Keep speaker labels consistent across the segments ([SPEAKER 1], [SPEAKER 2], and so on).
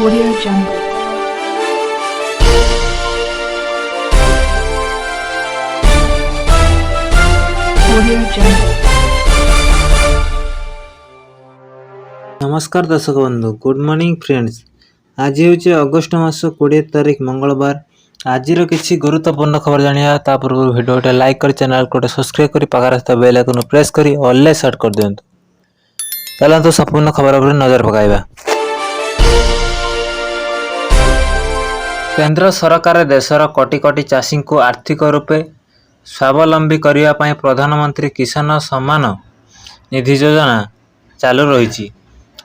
[SPEAKER 1] Audio Jungle. Audio Jungle.
[SPEAKER 2] नमस्कार दर्शक बंधु गुड मॉर्निंग फ्रेंड्स। आज हूँ अगस्ट मास 20 तारीख मंगलवार। आज किसी गुरुत्वपूर्ण खबर जानिया ता पूर्व वीडियो लाइक कर चैनल को सब्सक्राइब कर पाखा बेल आइकन प्रेस कर ऑल सेट कर दिंतु। चलते संपूर्ण खबर पर नजर पकाइबा। केंद्र सरकार देशर कोटी कोटी चाषी को आर्थिक रूपे स्वावलंबी करने पर प्रधानमंत्री किसान सम्मान निधि योजना चालू रही।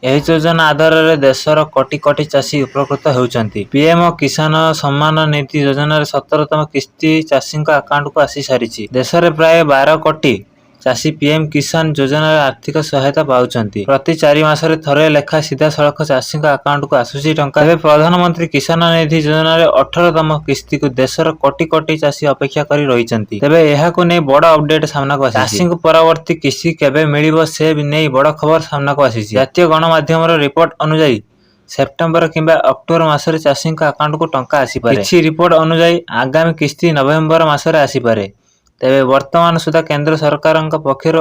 [SPEAKER 2] यह योजना आधार में देशर कोटी कोटी चाषी उपकृत होती। पीएम किसान सम्मान निधि योजन 17तम किस्ती चाषी अकाउंट को आसी सारी। देश में प्राय 12 कोटी चाषी पीएम किसान योजना आर्थिक सहायता पाउछंती। प्रति 4 मासरे थरे लेखा सीधा सड़क चाषी अकाउंट को आसुची टंका। तेज प्रधानमंत्री किसान निधि योजना 18तम किस्ती को देशर कोटी कोटी चाषी अपेक्षा करी रहिचंती। तेबे एहाको नै बड़ अपडेट सामना को आसी। चाषी को परवर्ती किस्ती केबे मिलिबो से नै बड़ खबर सामना को आसी। जातीय गणमाध्यम रिपोर्ट अनुसार सेप्टेम्बर किंबा अक्टोबर मासरे चाषी अकाउंट को टंका आसी पारे। किछि रिपोर्ट अनुसार आगामी किस्ती नवेम्बर मासरे आसी पारे। तेबे वर्तमान सुधा केंद्र सरकार पक्षर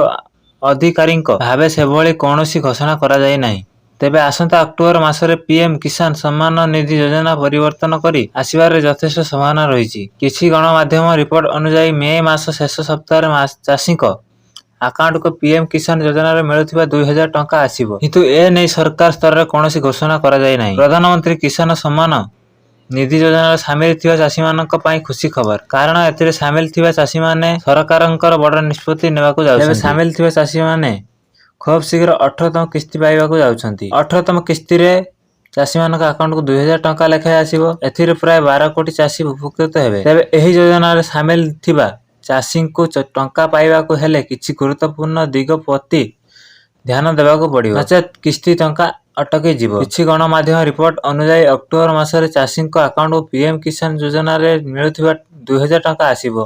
[SPEAKER 2] अधिकारी भावे से कौन घोषणा करा जाय नहीं। तेबे आसंता अक्टोबर मासरे पीएम किसान सम्मान निधि योजना परिवर्तन करी आसिबार यथेष्ट संभावना रही। किछि गणमाध्यम रिपोर्ट अनुसार मे मास शेष सप्ताह चाषी अकाउंट को पीएम किसान योजना मिलुथिबा 2000 टंका आसिबो, किंतु ए नै सरकार स्तर रे कोनोसी घोषणा करा जाय नहीं। प्रधानमंत्री किसान सम्मान निधि योजना सामिल थिबा चाषी मानक पई खुशी खबर, कारण एथिरे सामिल थिबा चाषी माने सरकारंकर बड़ निष्पत्ति नेबाकू जाउछन्ती। सामिल थिबा चाषी माने खूब शीघ्र 18तम किस्ती पाइबाकू जाउछन्ती। 18तम किस्ती रे चाषी मानक अकाउंट को 2000 टंका लेखा आसिबो। एथिरे प्राय 12 कोटी चाषी उपकृत हेबे। तेबे एही योजना रे सामिल थिबा चाषी को टंका पाइबाकू हेले किछि गुरुत्वपूर्ण दिग प्रति ध्यान देबाकू पड़िबो, नचेत किस्ती टंका अटकी जीवो। किछि गणमाध्यम रिपोर्ट अनुसार अक्टोबर मासरे चाषी अकाउंट को पीएम किसान योजना रे मिलुथिबा 2000 टंका आसिबो,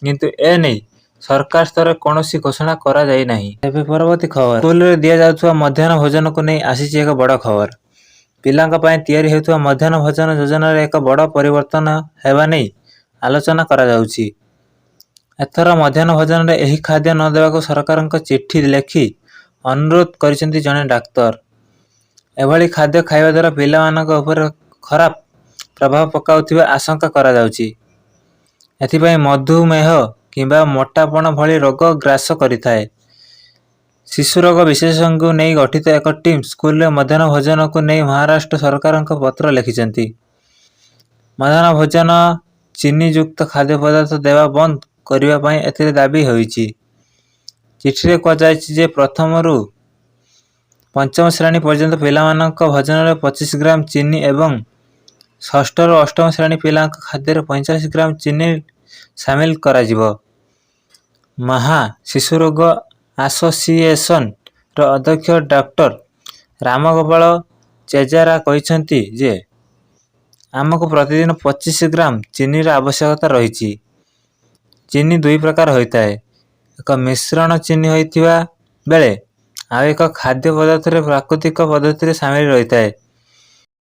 [SPEAKER 2] किंतु ए नै सरकार स्तर कोनोसी घोषणा करा जाय नहीं। एबे परवर्ती खबर स्कूल रे दिया जाउथुवा मध्याह्न भोजन को नै आसीछि एक बड़ खबर। पिलांका पय तयारी हेउथुवा मध्याह्न भोजन योजना रे एक बड़ परिवर्तन हेबा नै आलोचना करा जाउछि। एथर मध्याह्न भोजन रे एही खाद्य न देबाकू सरकारक चिट्ठी लेखि अनुरोध करिसेंती जने डाक्टर। एभली खाद्य खाइबा द्वारा पिलामानक उपर खराब प्रभाव पकाउथिबा आशंका करा जाउछि। एथिपई मधुमेह किंबा मोटापण भली रोग ग्रास करिथाए। शिशु रोग विशेषज्ञ नै गठित एक टीम स्कूल रे मध्याह्न भोजन को नै महाराष्ट्र सरकारक पत्र लिखिसेंती। मध्याह्न भोजन चीनी युक्त खाद्य पदार्थ देवा बंद करिबा पई एथिरे दाबी होईछि। चिठी रे कह जायछि जे प्रथम रु पंचम श्रेणी पर्यंत पिलामानक भोजन रे 25 ग्राम चीनी एवं षष्ठ रु अष्टम श्रेणी पिलांक खाद्य रे 45 ग्राम चीनी शामिल करा जिवो। महा शिशु रोग एसोसिएशन रो अध्यक्ष डॉक्टर रामगोपाल चेजारा कहिसंती जे आमको प्रतिदिन 25 ग्राम चीनी रा आवश्यकता रही। चीनी दुई प्रकार होता है, एक मिश्रण चीनी होइथिबा बेले आ एक खाद्य पदार्थ रे प्राकृतिक पद्धति रे शामिल रहिता है।